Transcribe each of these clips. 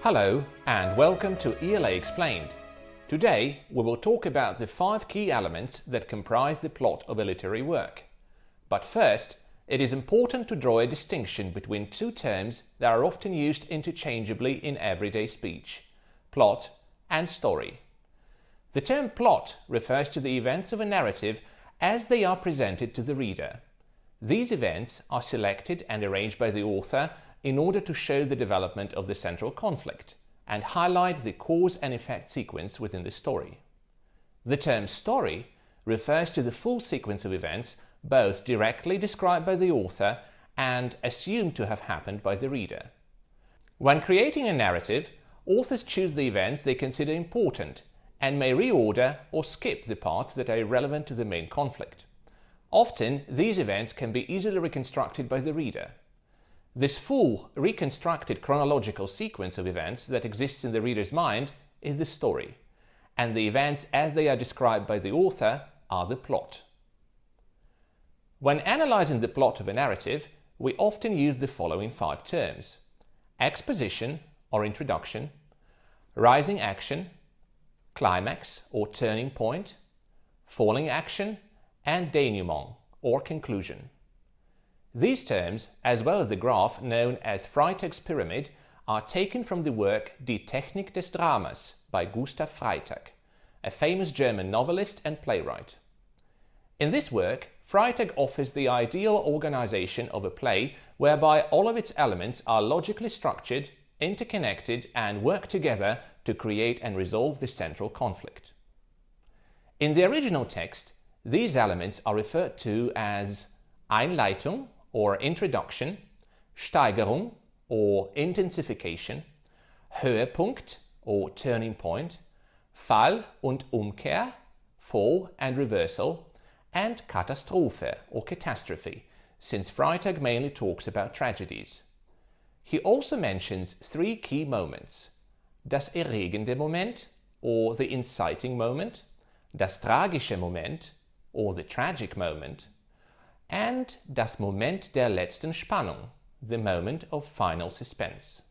Hello and welcome to ELA Explained. Today we will talk about the 5 key elements that comprise the plot of a literary work. But first, it is important to draw a distinction between two terms that are often used interchangeably in everyday speech: plot and story. The term plot refers to the events of a narrative as they are presented to the reader. These events are selected and arranged by the author in order to show the development of the central conflict and highlight the cause and effect sequence within the story. The term story refers to the full sequence of events, both directly described by the author and assumed to have happened by the reader. When creating a narrative, authors choose the events they consider important and may reorder or skip the parts that are irrelevant to the main conflict. Often, these events can be easily reconstructed by the reader. This full, reconstructed chronological sequence of events that exists in the reader's mind is the story, and the events as they are described by the author are the plot. When analyzing the plot of a narrative, we often use the following 5 terms: exposition or introduction, rising action, climax or turning point, falling action, and denouement or conclusion. These terms, as well as the graph known as Freytag's pyramid, are taken from the work Die Technik des Dramas by Gustav Freytag, a famous German novelist and playwright. In this work, Freytag offers the ideal organization of a play whereby all of its elements are logically structured, interconnected, and work together to create and resolve the central conflict. In the original text, these elements are referred to as Einleitung or introduction, Steigerung or intensification, Höhepunkt or turning point, Fall und Umkehr, fall and reversal, and Katastrophe or catastrophe, since Freytag mainly talks about tragedies. He also mentions 3 key moments: das erregende Moment or the inciting moment, das tragische Moment or the tragic moment, and das Moment der letzten Spannung, the moment of final suspense.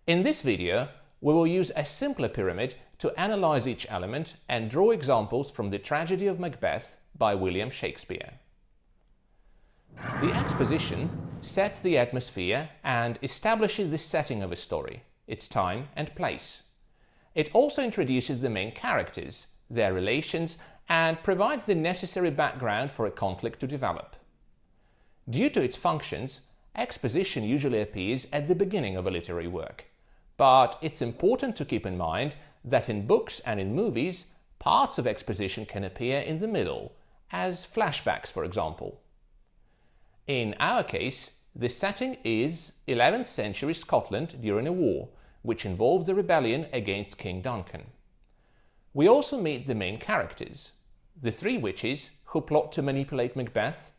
In this video, we will use a simpler pyramid to analyze each element and draw examples from the tragedy of Macbeth by William Shakespeare. The exposition sets the atmosphere and establishes the setting of a story, its time and place. It also introduces the main characters, their relations, and provides the necessary background for a conflict to develop. Due to its functions, exposition usually appears at the beginning of a literary work, but it's important to keep in mind that in books and in movies, parts of exposition can appear in the middle, as flashbacks, for example. In our case, the setting is 11th century Scotland during a war, which involves the rebellion against King Duncan. We also meet the main characters, the 3 witches who plot to manipulate Macbeth,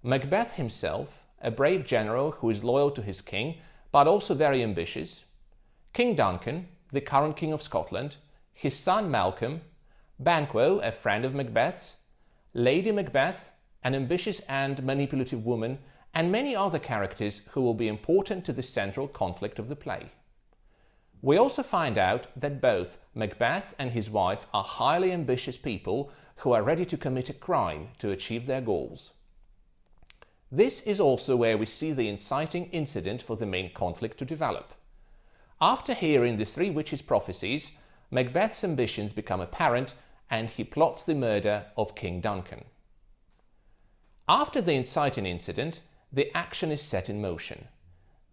Macbeth himself, a brave general who is loyal to his king but also very ambitious, King Duncan, the current king of Scotland, his son Malcolm, Banquo, a friend of Macbeth's, Lady Macbeth, an ambitious and manipulative woman, and many other characters who will be important to the central conflict of the play. We also find out that both Macbeth and his wife are highly ambitious people who are ready to commit a crime to achieve their goals. This is also where we see the inciting incident for the main conflict to develop. After hearing the 3 witches' prophecies, Macbeth's ambitions become apparent and he plots the murder of King Duncan. After the inciting incident, the action is set in motion.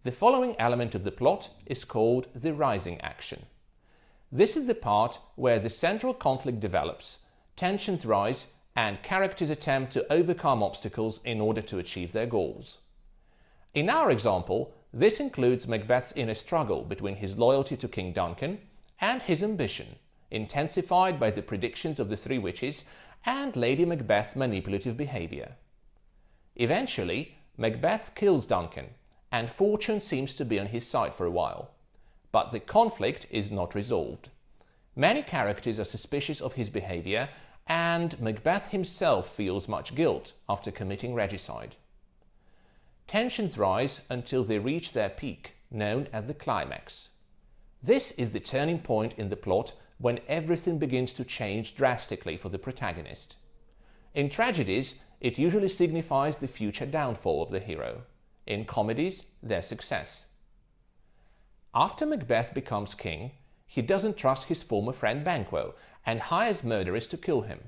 The following element of the plot is called the rising action. This is the part where the central conflict develops, tensions rise, and characters attempt to overcome obstacles in order to achieve their goals. In our example, this includes Macbeth's inner struggle between his loyalty to King Duncan and his ambition, intensified by the predictions of the 3 witches and Lady Macbeth's manipulative behavior. Eventually, Macbeth kills Duncan, and fortune seems to be on his side for a while. But the conflict is not resolved. Many characters are suspicious of his behavior, and Macbeth himself feels much guilt after committing regicide. Tensions rise until they reach their peak, known as the climax. This is the turning point in the plot when everything begins to change drastically for the protagonist. In tragedies, it usually signifies the future downfall of the hero. In comedies, their success. After Macbeth becomes king, he doesn't trust his former friend Banquo and hires murderers to kill him.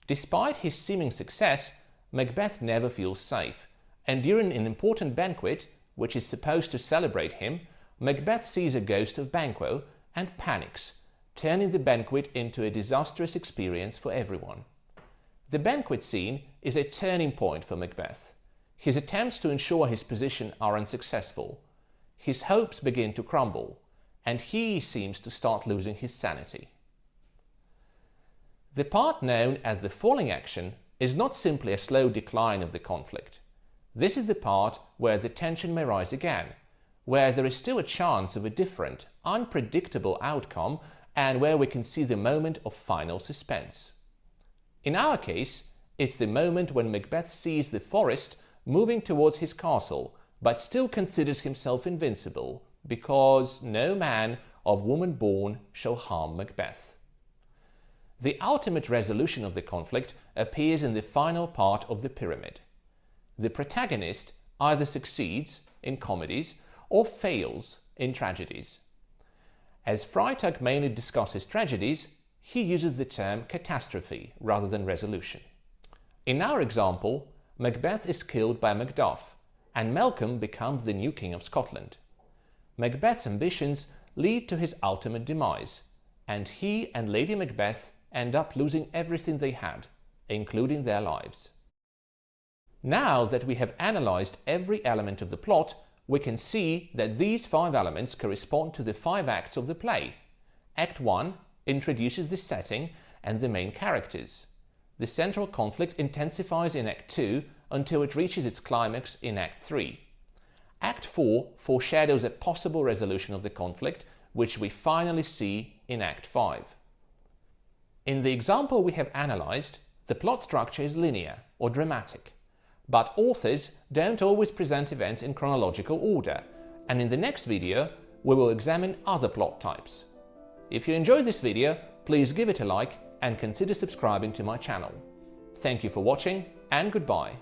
Despite his seeming success, Macbeth never feels safe, and during an important banquet, which is supposed to celebrate him, Macbeth sees a ghost of Banquo and panics, turning the banquet into a disastrous experience for everyone. The banquet scene is a turning point for Macbeth. His attempts to ensure his position are unsuccessful. His hopes begin to crumble, and he seems to start losing his sanity. The part known as the falling action is not simply a slow decline of the conflict. This is the part where the tension may rise again, where there is still a chance of a different, unpredictable outcome, and where we can see the moment of final suspense. In our case, it's the moment when Macbeth sees the forest moving towards his castle, but still considers himself invincible, because no man of woman born shall harm Macbeth. The ultimate resolution of the conflict appears in the final part of the pyramid. The protagonist either succeeds in comedies or fails in tragedies. As Freytag mainly discusses tragedies, he uses the term catastrophe rather than resolution. In our example, Macbeth is killed by Macduff, and Malcolm becomes the new king of Scotland. Macbeth's ambitions lead to his ultimate demise, and he and Lady Macbeth end up losing everything they had, including their lives. Now that we have analyzed every element of the plot, we can see that these 5 elements correspond to the 5 acts of the play. Act 1 introduces the setting and the main characters. The central conflict intensifies in Act 2 until it reaches its climax in Act 3. Act 4 foreshadows a possible resolution of the conflict, which we finally see in Act 5. In the example we have analyzed, the plot structure is linear or dramatic. But authors don't always present events in chronological order, and in the next video we will examine other plot types. If you enjoyed this video, please give it a like and consider subscribing to my channel. Thank you for watching, and goodbye.